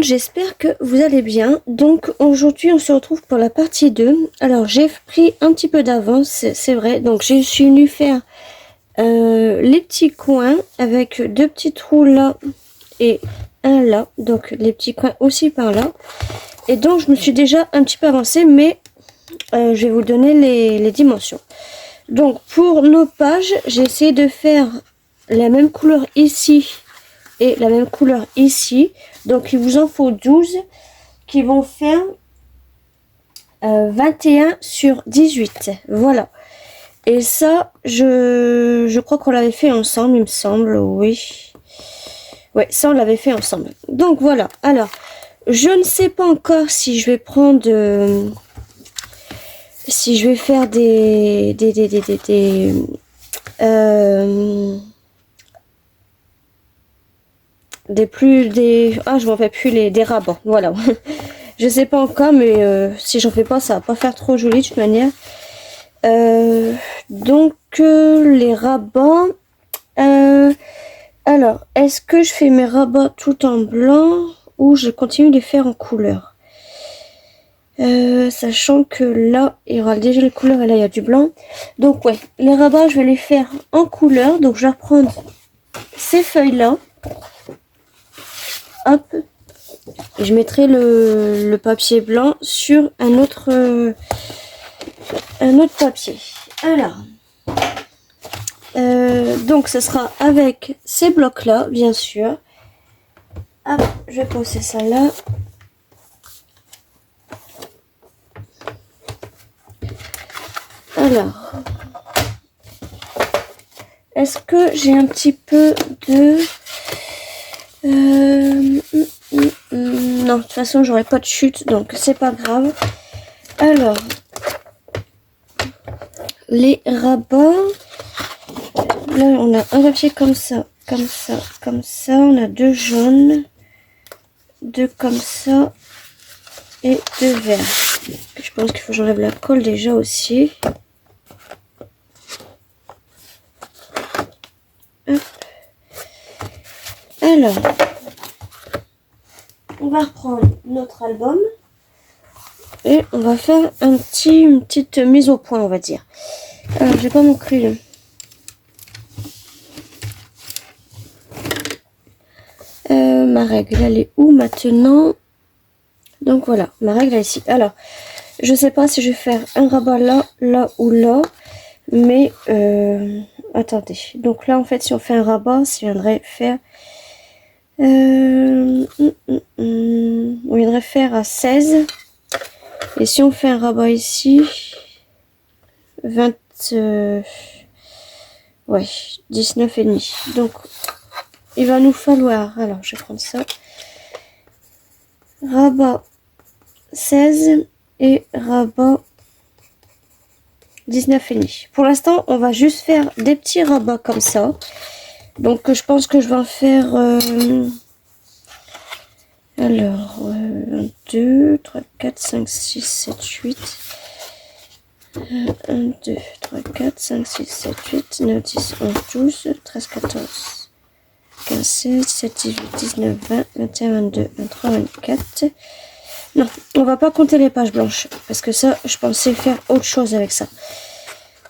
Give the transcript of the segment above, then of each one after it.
monde, j'espère que vous allez bien. Donc aujourd'hui on se retrouve pour la partie 2. Alors j'ai pris un petit peu d'avance, c'est vrai. Donc je suis venue faire les petits coins avec deux petits trous là et un là. Donc les petits coins aussi par là. Et donc je me suis déjà un petit peu avancée, mais je vais vous donner les dimensions. Donc pour nos pages, j'ai essayé de faire la même couleur ici et la même couleur ici. Donc il vous en faut 12 qui vont faire 21 sur 18. Voilà. Et ça, je crois qu'on l'avait fait ensemble, il me semble, oui. Ouais, ça on l'avait fait ensemble. Donc voilà. Alors, je ne sais pas encore si je vais prendre... si je vais faire je m'en fais plus des rabats, voilà. Je sais pas encore, mais si j'en fais pas, ça va pas faire trop joli de toute manière. Donc les rabats, alors est-ce que je fais mes rabats tout en blanc ou je continue de les faire en couleur, sachant que là il y aura déjà les couleurs et là il y a du blanc. Donc ouais, les rabats je vais les faire en couleur. Donc je vais reprendre ces feuilles là, hop, et je mettrai le papier blanc sur un autre papier. Alors donc ce sera avec ces blocs là bien sûr. Hop, je vais poser ça là. Alors, est-ce que j'ai un petit peu de... non, de toute façon, j'aurai pas de chute, donc c'est pas grave. Alors, les rabats. Là, on a un papier comme ça, comme ça, comme ça. On a deux jaunes, deux comme ça et deux verts. Je pense qu'il faut que j'enlève la colle déjà aussi. Hop. Alors, on va reprendre notre album et on va faire une petite mise au point, on va dire. Alors, j'ai pas mon crayon. Ma règle, elle est où maintenant? Donc voilà, ma règle est ici. Alors, je sais pas si je vais faire un rabat là, là ou là, mais attendez. Donc là, en fait, si on fait un rabat, ça viendrait faire... on viendrait faire à 16. Et si on fait un rabat ici, 20... ouais, 19 et demi. Donc, il va nous falloir... Alors, je vais prendre ça. Rabat 16 et rabat 19 et demi. Pour l'instant, on va juste faire des petits rabats comme ça. Donc, je pense que je vais en faire... alors, 1, 2, 3, 4, 5, 6, 7, 8. 1, 2, 3, 4, 5, 6, 7, 8, 9, 10, 11, 12, 13, 14, 15, 16, 17, 18, 19, 20, 21, 22, 23, 24. Non, on va pas compter les pages blanches. Parce que ça, je pensais faire autre chose avec ça.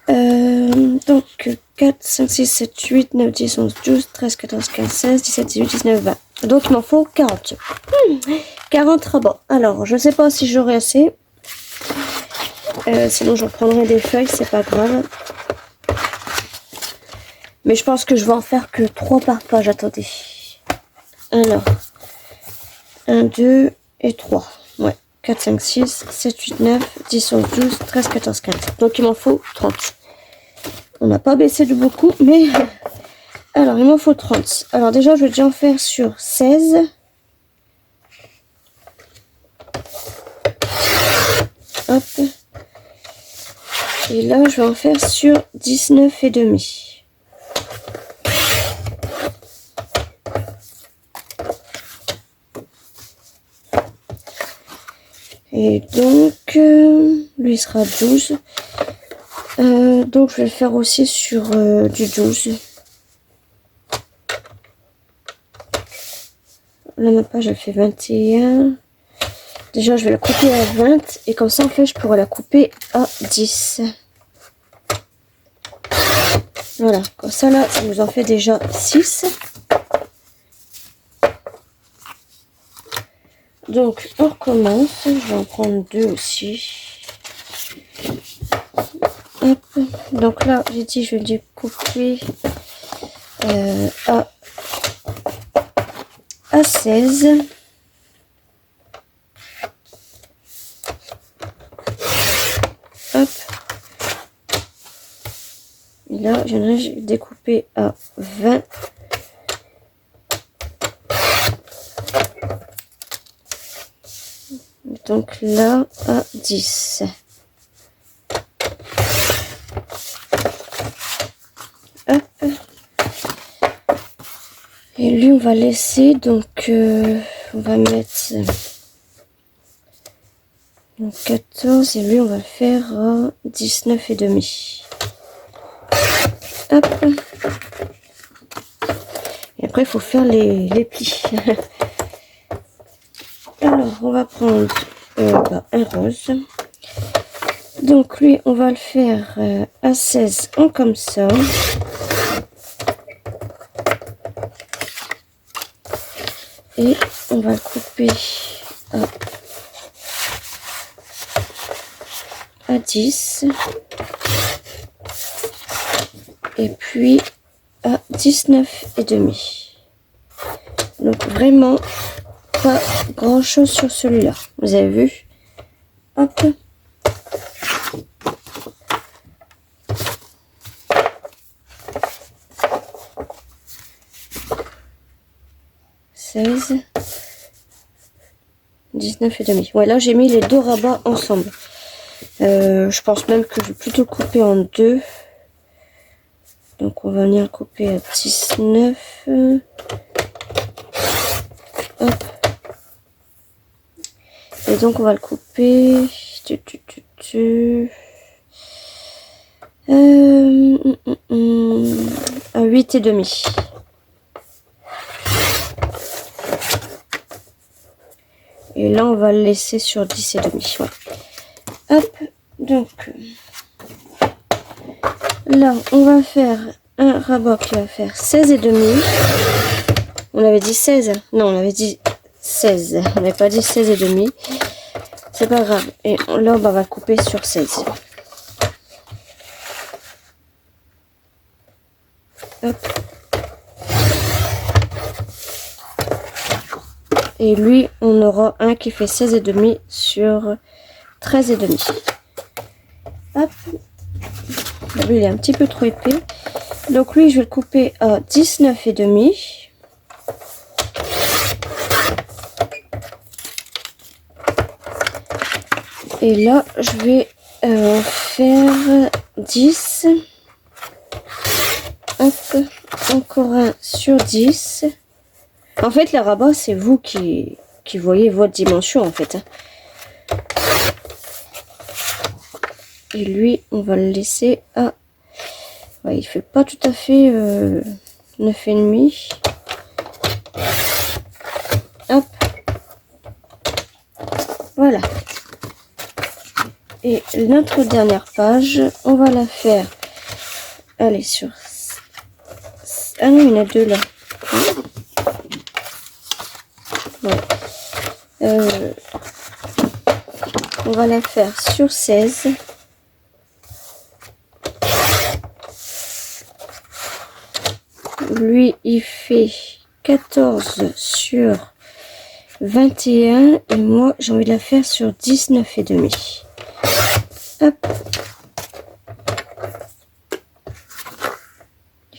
Donc, 4, 5, 6, 7, 8, 9, 10, 11, 12, 13, 14, 15, 16, 17, 18, 19, 20. Donc, il m'en faut 40. 40 rabats. Alors, je sais pas si j'aurai assez. Sinon, j'en prendrai des feuilles, c'est pas grave. Mais je pense que je vais en faire que 3 par page. Attendez. Alors, 1, 2 et 3. Ouais. 4, 5, 6, 7, 8, 9, 10, 11, 12, 13, 14, 15. Donc, il m'en faut 30. On n'a pas baissé de beaucoup, mais... Alors, il m'en faut 30. Alors, déjà, je vais déjà en faire sur 16. Hop. Et là, je vais en faire sur 19 et demi. Et donc, lui sera 12. Donc, je vais le faire aussi sur du 12. là ma page elle fait 21. Déjà je vais la couper à 20 et comme ça en fait je pourrais la couper à 10. Voilà, comme ça là ça nous en fait déjà 6. Donc on recommence, je vais en prendre 2 aussi. Hop. Donc là j'ai dit je vais découper à 16. Hop. Et là je viendrai découper à 20. Donc là à 10. Hop. Et lui on va laisser, donc on va mettre 14 et lui on va le faire à 19 et demi. Hop. Et après il faut faire les plis. Alors on va prendre un rose. Donc lui on va le faire à 16 en comme ça. Et on va le couper à 10. Et puis à 19 et demi. Donc vraiment pas grand chose sur celui-là. Vous avez vu? Hop. (16) 19 et demi. Ouais, là j'ai mis les deux rabats ensemble. Je pense même que je vais plutôt couper en deux. Donc on va venir couper à 19. Hop. Et donc on va le couper à 8 et demi. Et là on va le laisser sur 10 et demi. Ouais. Hop. Donc là on va faire un rabat qui va faire 16 et demi. On avait dit 16. Non, on avait dit 16. On n'avait pas dit 16 et demi. C'est pas grave. Et là on va le couper sur 16. Hop. Et lui, on aura un qui fait 16 et demi sur 13 et demi. Hop. Lui, il est un petit peu trop épais. Donc lui, je vais le couper à 19 et demi. Et là, je vais faire 10. Hop. Encore un sur 10. En fait, les rabats, c'est vous qui voyez votre dimension, en fait. Et lui, on va le laisser à... Ouais, il fait pas tout à fait 9 et demi. Hop. Voilà. Et notre dernière page, on va la faire... Allez, sur... Ah non, il y en a deux là. Ouais. On va la faire sur 16. Lui, il fait 14 sur 21. Et moi, j'ai envie de la faire sur 19 et demi. Hop.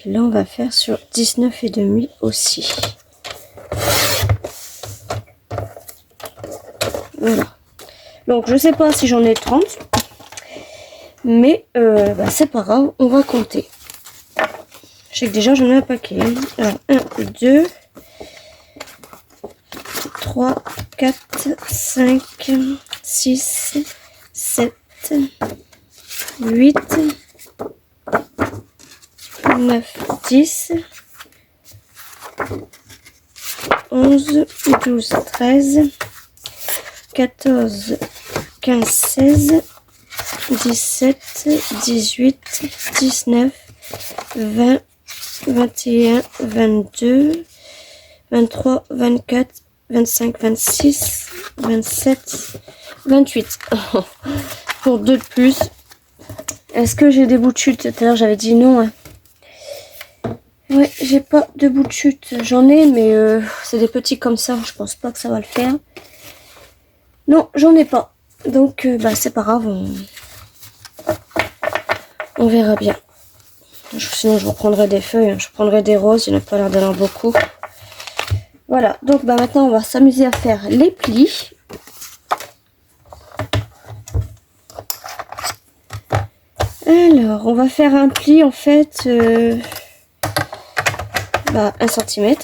Et là, on va faire sur 19 et demi aussi. Voilà. Donc, je sais pas si j'en ai 30. Mais, c'est pas grave. On va compter. Je sais que déjà, j'en ai un paquet. Alors, 1, 2, 3, 4, 5, 6, 7, 8, 9, 10, 11, 12, 13, 14, 15, 16, 17, 18, 19, 20, 21, 22, 23, 24, 25, 26, 27, 28. Pour 2 de plus. Est-ce que j'ai des bouts de chute? Tout à l'heure j'avais dit non. Hein. Ouais, j'ai pas de bout de chute. J'en ai, mais c'est des petits comme ça. Je pense pas que ça va le faire. Non, j'en ai pas. Donc, bah, c'est pas grave. On verra bien. Sinon, je reprendrai des feuilles. Je prendrai des roses. Il n'y en a pas l'air d'en avoir beaucoup. Voilà. Donc, bah, maintenant, on va s'amuser à faire les plis. Alors, on va faire un pli, en fait, 1 cm.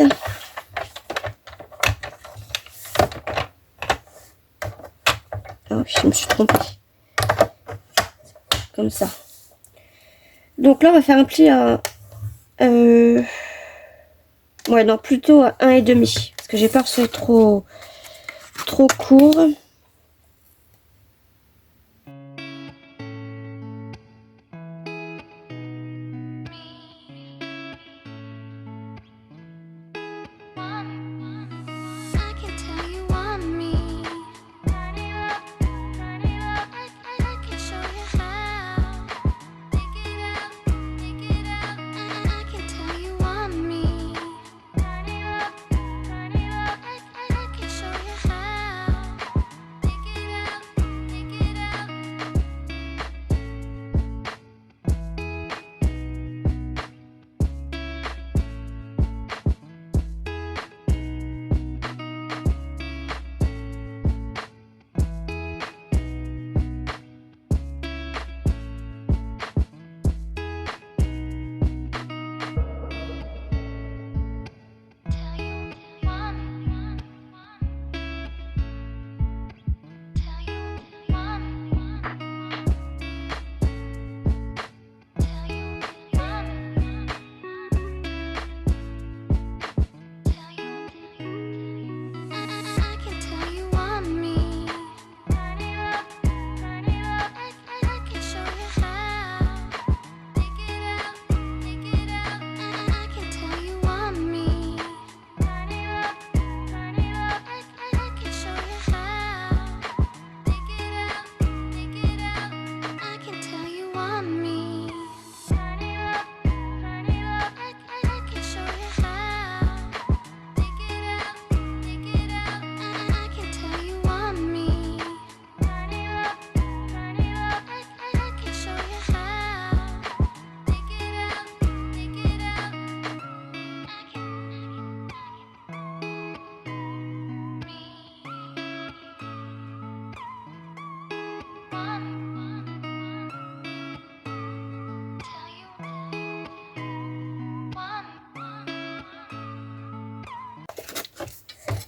Oh, je me suis trompée. Comme ça. Donc là, on va faire un pli à... ouais, non, plutôt à 1,5. Parce que j'ai peur que ce soit trop court.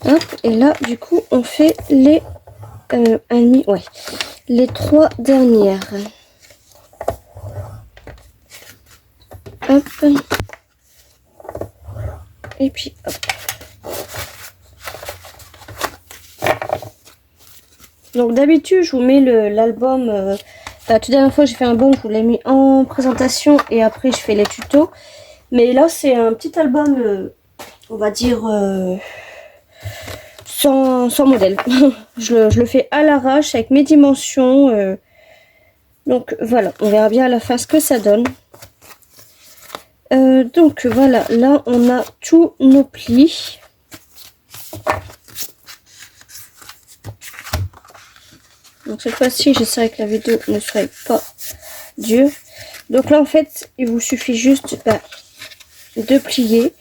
Hop, et là, du coup, on fait les les 3 dernières. Hop. Et puis, hop. Donc, d'habitude, je vous mets l'album. La toute dernière fois, j'ai fait un album, je vous l'ai mis en présentation et après, je fais les tutos. Mais là, c'est un petit album, on va dire... sans modèle. je le fais à l'arrache avec mes dimensions. Donc voilà, on verra bien à la fin ce que ça donne. Donc voilà, là on a tous nos plis. Donc cette fois-ci, j'essaierai que la vidéo ne soit pas dure. Donc là en fait, il vous suffit juste de plier.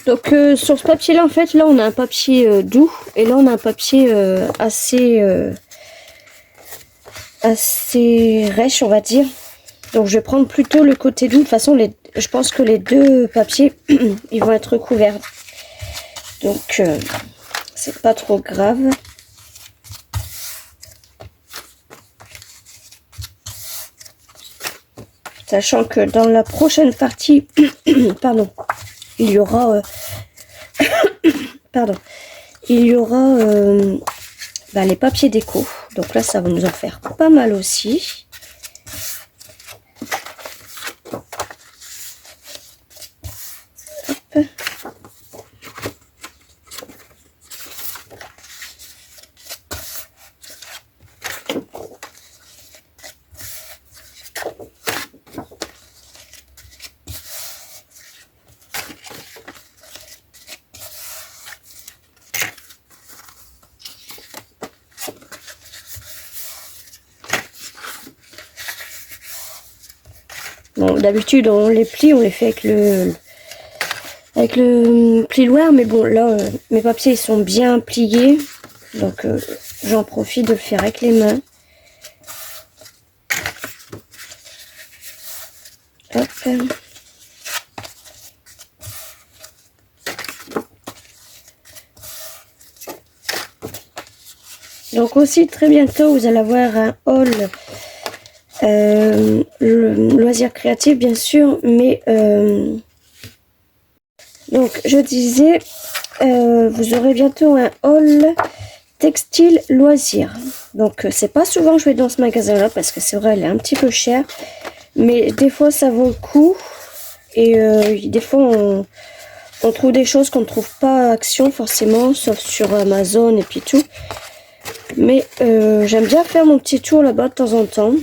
Donc sur ce papier là en fait, là on a un papier doux et là on a un papier assez rêche on va dire. Donc je vais prendre plutôt le côté doux. De toute façon je pense que les deux papiers ils vont être couverts. Donc c'est pas trop grave. Sachant que dans la prochaine partie, pardon, il y aura, il y aura les papiers déco. Donc là, ça va nous en faire pas mal aussi. Hop. Bon, d'habitude, on les plie, on les fait avec le plioir, mais bon, là, mes papiers ils sont bien pliés, donc j'en profite de le faire avec les mains. Hop. Donc aussi, très bientôt, vous allez avoir un haul le loisir créatif, bien sûr, mais donc je disais, vous aurez bientôt un haul textile loisir. Donc c'est pas souvent que je vais dans ce magasin là parce que c'est vrai, elle est un petit peu chère, mais des fois ça vaut le coup. Et des fois on trouve des choses qu'on ne trouve pas à Action forcément, sauf sur Amazon et puis tout. Mais j'aime bien faire mon petit tour là-bas de temps en temps.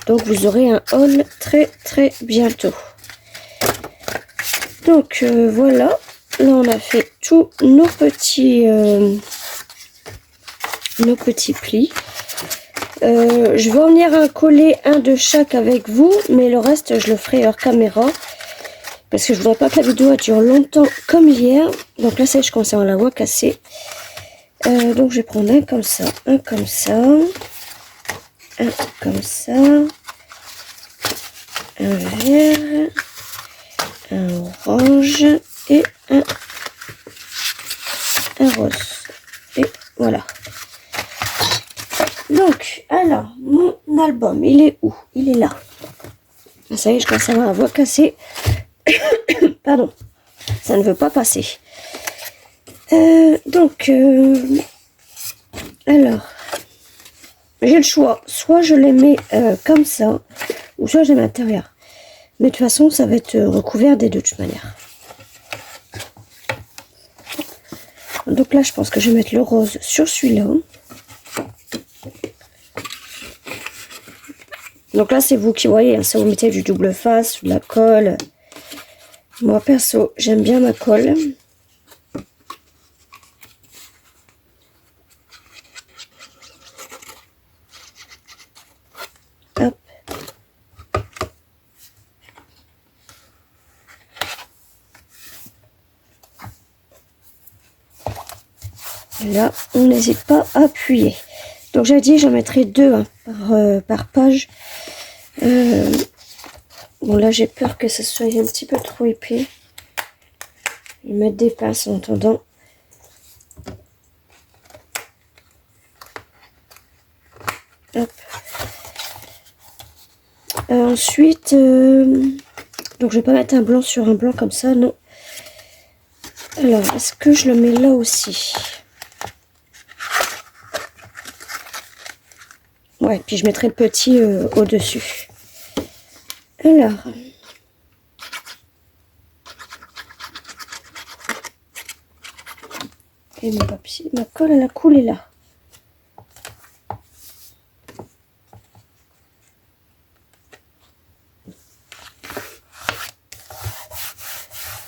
Donc vous aurez un haul très bientôt. Donc voilà, là on a fait tous nos petits plis. Je vais en venir à coller un de chaque avec vous, mais le reste je le ferai hors caméra. Parce que je voudrais pas que la vidéo dure longtemps comme hier. Donc là, je commence à la voir casser. Donc je vais prendre un comme ça, un comme ça, un comme ça, un vert, un orange et un rose. Et voilà. Donc, alors, mon album, il est où? Il est là. Ça y est, je commence à avoir la voix cassée. Pardon, ça ne veut pas passer. Alors, j'ai le choix. Soit je les mets comme ça, ou soit je les mets à l'intérieur. Mais de toute façon, ça va être recouvert des deux de toute manière. Donc là, je pense que je vais mettre le rose sur celui-là. Donc là, c'est vous qui voyez. Hein, ça, vous mettez du double face, de la colle. Moi, perso, j'aime bien ma colle. Hop. Là, on n'hésite pas à appuyer. Donc, j'ai dit, j'en mettrai deux hein, par page. Bon, là, j'ai peur que ce soit un petit peu trop épais. Je vais mettre des pinces en attendant. Hop. Ensuite, donc je vais pas mettre un blanc sur un blanc comme ça, non. Alors, est-ce que je le mets là aussi? Ouais, puis je mettrai le petit au-dessus. Alors. Et mon papier, ma colle, elle a coulé là.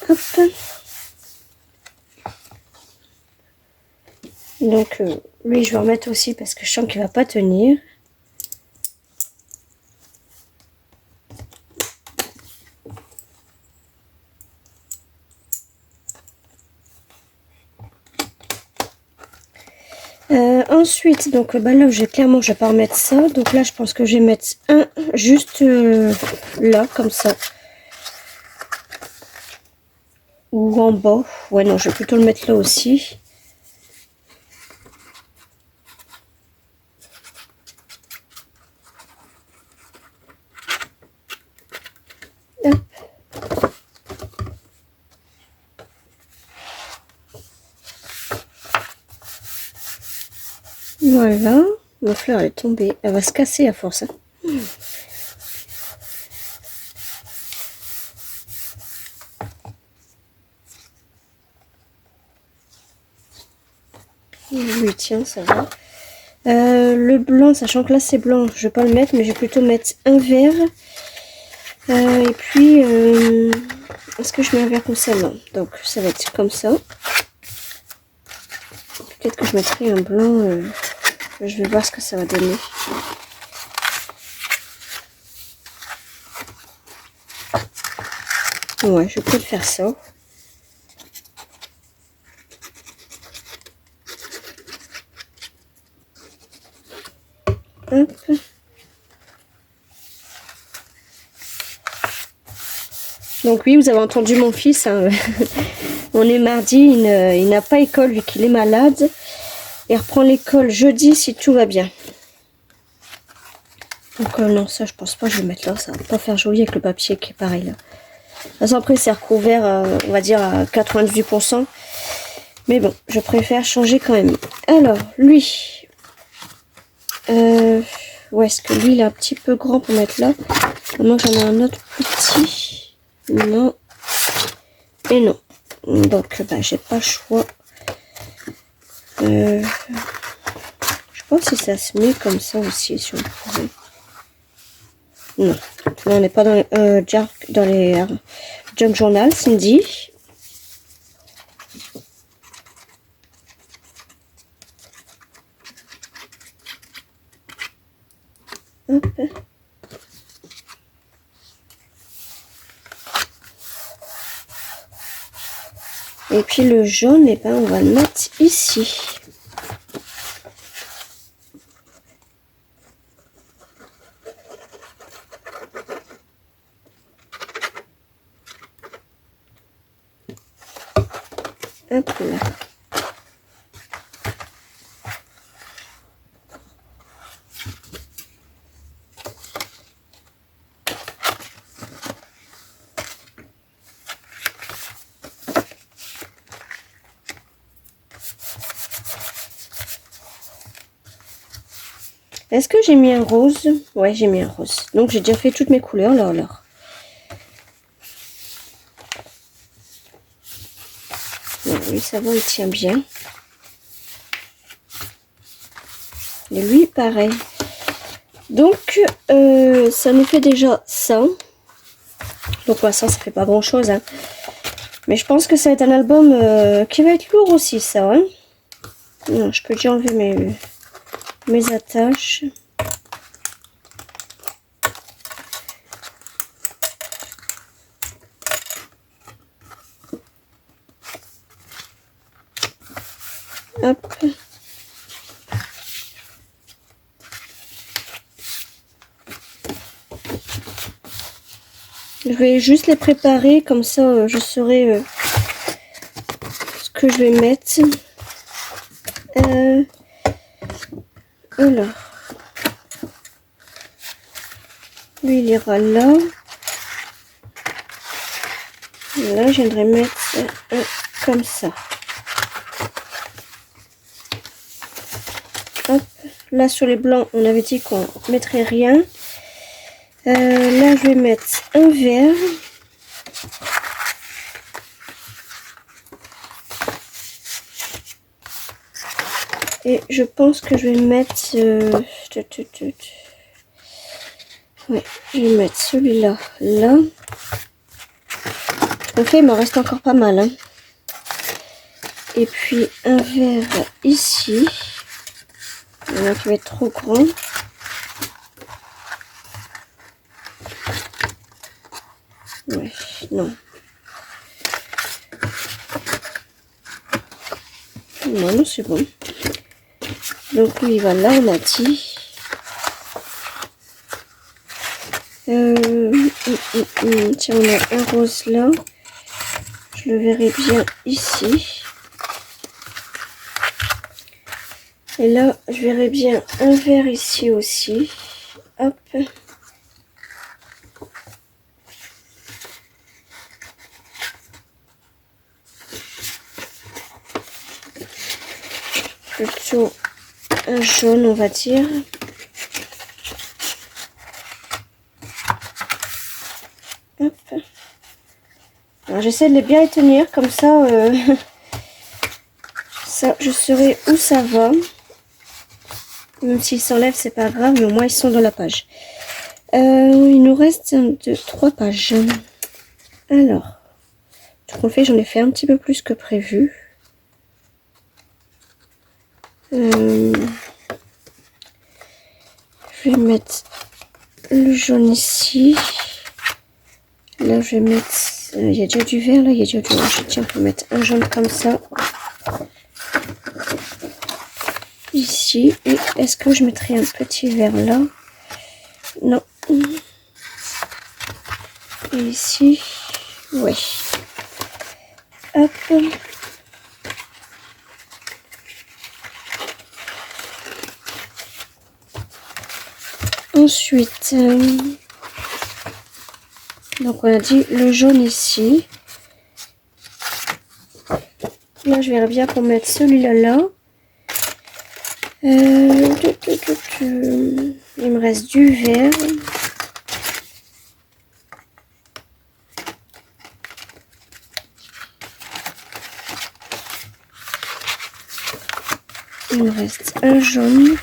Hop. Donc, lui, je vais en mettre aussi parce que je sens qu'il va pas tenir. Ensuite, donc là, clairement, je vais pas remettre ça. Donc là, je pense que je vais mettre un juste là, comme ça. Ou en bas. Ouais, non, je vais plutôt le mettre là aussi. Hop. Voilà, ma fleur est tombée. Elle va se casser à force. Hein. Oui, tiens, ça va. Le blanc, sachant que là c'est blanc, je vais pas le mettre, mais je vais plutôt mettre un vert. Et puis, est-ce que je mets un vert comme ça? Non. Donc ça va être comme ça. Peut-être que je mettrai un blanc. Je vais voir ce que ça va donner. Ouais, je vais peut-être faire ça. Hop. Donc oui, vous avez entendu mon fils. Hein. On est mardi, il n'a pas école vu qu'il est malade. Il reprend l'école jeudi si tout va bien. Donc non, ça je pense pas, je vais le mettre là. Ça va pas faire joli avec le papier qui est pareil là. De toute façon, après c'est recouvert, on va dire à 98%. Mais bon, je préfère changer quand même. Alors, lui. Ouais, est-ce que lui il est un petit peu grand pour mettre là? Moi j'en ai un autre plus petit. Non. Et non. Donc, bah, j'ai pas le choix. Je sais pas si ça se met comme ça aussi, si on pouvait. Non. Là, on n'est pas dans les junk journal, Cindy. Hop. Et puis le jaune, eh ben, on va le mettre ici. Hop là. Est-ce que j'ai mis un rose? Ouais, j'ai mis un rose. Donc, j'ai déjà fait toutes mes couleurs, là, alors. Oui, ça va, il tient bien. Et lui, pareil. Donc, ça nous fait déjà ça. Donc, ouais, ça fait pas grand-chose, hein. Mais je pense que ça va être un album qui va être lourd aussi, ça, hein. Non, je peux déjà enlever mes attaches. Hop. Je vais juste les préparer, comme ça je saurai ce que je vais mettre. Alors, lui il ira là. Et là, je viendrai mettre comme ça. Hop. Là, sur les blancs, on avait dit qu'on mettrait rien. Là, je vais mettre un vert. Et je pense que je vais mettre... ouais, je vais mettre celui-là, là. En fait, il m'en reste encore pas mal. Hein. Et puis, un vert ici. Il y en a qui va être trop grand. Ouais, non. Non, non, c'est bon. Donc lui, il va là, on a dit. Tiens, on a un rose là. Je le verrai bien ici. Et là, je verrai bien un vert ici aussi. Hop. Plutôt un jaune, on va dire. Hop. Alors j'essaie de les bien tenir, comme ça, ça je saurai où ça va. Même s'ils s'enlèvent, c'est pas grave, mais au moins ils sont dans la page. Il nous reste 1, 2, 3 pages. Alors, tout qu'on fait, j'en ai fait un petit peu plus que prévu. Je vais mettre le jaune ici. Là, je vais mettre... il y a déjà du vert, là, il y a déjà du rouge. Tiens, on peut mettre un jaune comme ça. Ici. Et est-ce que je mettrai un petit vert là? Non. Et ici. Ouais. Hop. Ensuite, donc on a dit le jaune ici. Là, je verrai bien pour mettre celui-là là. Il me reste du vert. Il me reste un jaune.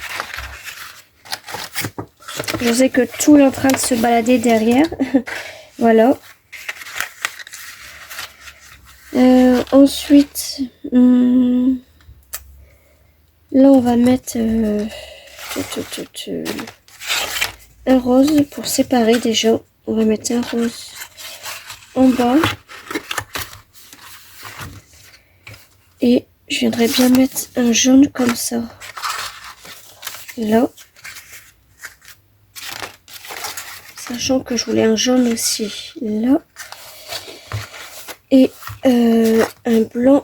Je sais que tout est en train de se balader derrière. Voilà. Ensuite, là on va mettre un rose pour séparer déjà. On va mettre un rose en bas. Et je viendrai bien mettre un jaune comme ça. Là. Sachant que je voulais un jaune aussi là. Et un blanc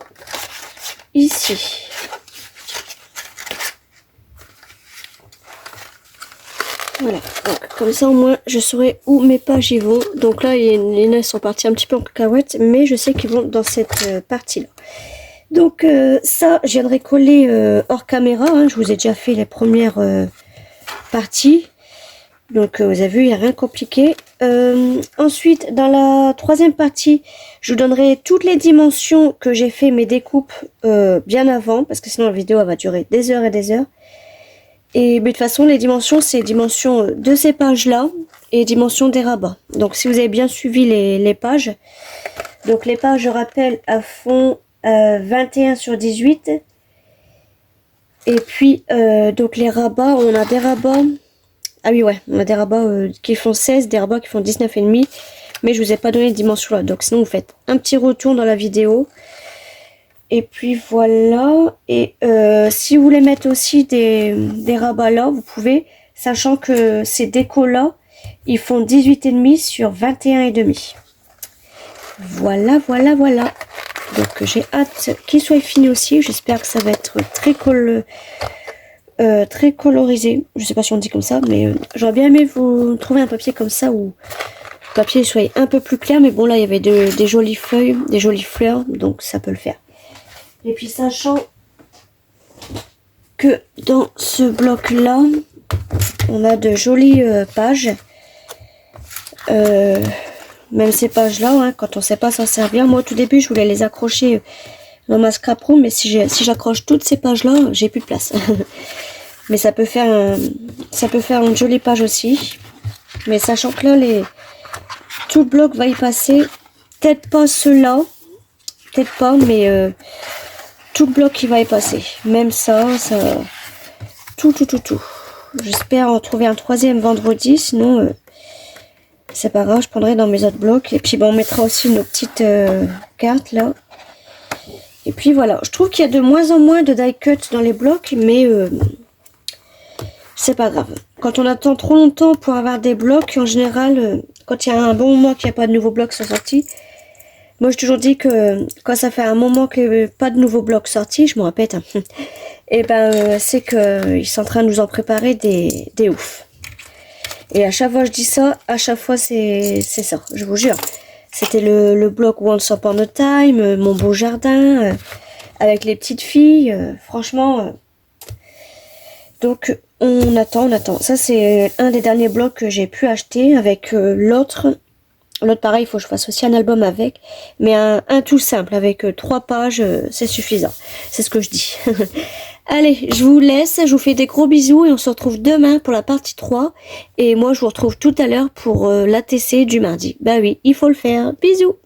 ici. Voilà, donc comme ça au moins je saurai où mes pages y vont. Donc là les nains sont partis un petit peu en cacahuète, mais je sais qu'ils vont dans cette partie là. Donc ça je viendrai coller hors caméra, hein. Je vous ai déjà fait les premières parties. Donc vous avez vu, il n'y a rien de compliqué. Ensuite, dans la troisième partie, je vous donnerai toutes les dimensions que j'ai fait mes découpes bien avant, parce que sinon la vidéo elle va durer des heures et des heures. Et mais de toute façon, les dimensions, c'est les dimensions de ces pages-là et dimensions des rabats. Donc si vous avez bien suivi les pages, donc les pages, je rappelle, elles font 21 sur 18. Et puis, donc les rabats, on a des rabats... Ah oui, ouais, on a des rabats qui font 16, des rabats qui font 19,5. Mais je vous ai pas donné de dimension là. Donc sinon, vous faites un petit retour dans la vidéo. Et puis voilà. Et si vous voulez mettre aussi des rabats là, vous pouvez. Sachant que ces décos là, ils font 18,5 sur 21,5. Voilà, voilà, voilà. Donc j'ai hâte qu'ils soient finis aussi. J'espère que ça va être très colorisé, je sais pas si on dit comme ça, mais j'aurais bien aimé vous trouver un papier comme ça où le papier soit un peu plus clair, mais bon là il y avait des jolies feuilles, des jolies fleurs, donc ça peut le faire. Et puis sachant que dans ce bloc là, on a de jolies pages, même ces pages là, hein, quand on sait pas s'en servir. Moi au tout début je voulais les accrocher dans ma scrap room, mais si j'accroche toutes ces pages là, j'ai plus de place. Mais ça peut faire une jolie page aussi. Mais sachant que là, tout le bloc va y passer. Peut-être pas ceux-là. Peut-être pas, mais tout le bloc qui va y passer. Même ça. Tout. J'espère en trouver un troisième vendredi. Sinon, c'est pas grave, je prendrai dans mes autres blocs. Et puis, bon, on mettra aussi nos petites cartes là. Et puis voilà. Je trouve qu'il y a de moins en moins de die cut dans les blocs. Mais... c'est pas grave. Quand on attend trop longtemps pour avoir des blocs, en général, quand il y a un bon moment qu'il n'y a pas de nouveaux blocs sont sortis, moi j'ai toujours dit que quand ça fait un moment qu'il n'y a pas de nouveaux blocs sortis, je me répète, hein, et ben c'est qu'ils sont en train de nous en préparer des oufs. Et à chaque fois je dis ça, à chaque fois c'est ça, je vous jure. C'était le bloc Once Upon a Time, Mon Beau Jardin, avec les petites filles, franchement... Donc on attend. Ça c'est un des derniers blocs que j'ai pu acheter avec l'autre. L'autre pareil, il faut que je fasse aussi un album avec. Mais un tout simple avec 3 pages, c'est suffisant. C'est ce que je dis. Allez, je vous laisse, je vous fais des gros bisous et on se retrouve demain pour la partie 3. Et moi je vous retrouve tout à l'heure pour l'ATC du mardi. Bah oui, il faut le faire. Bisous.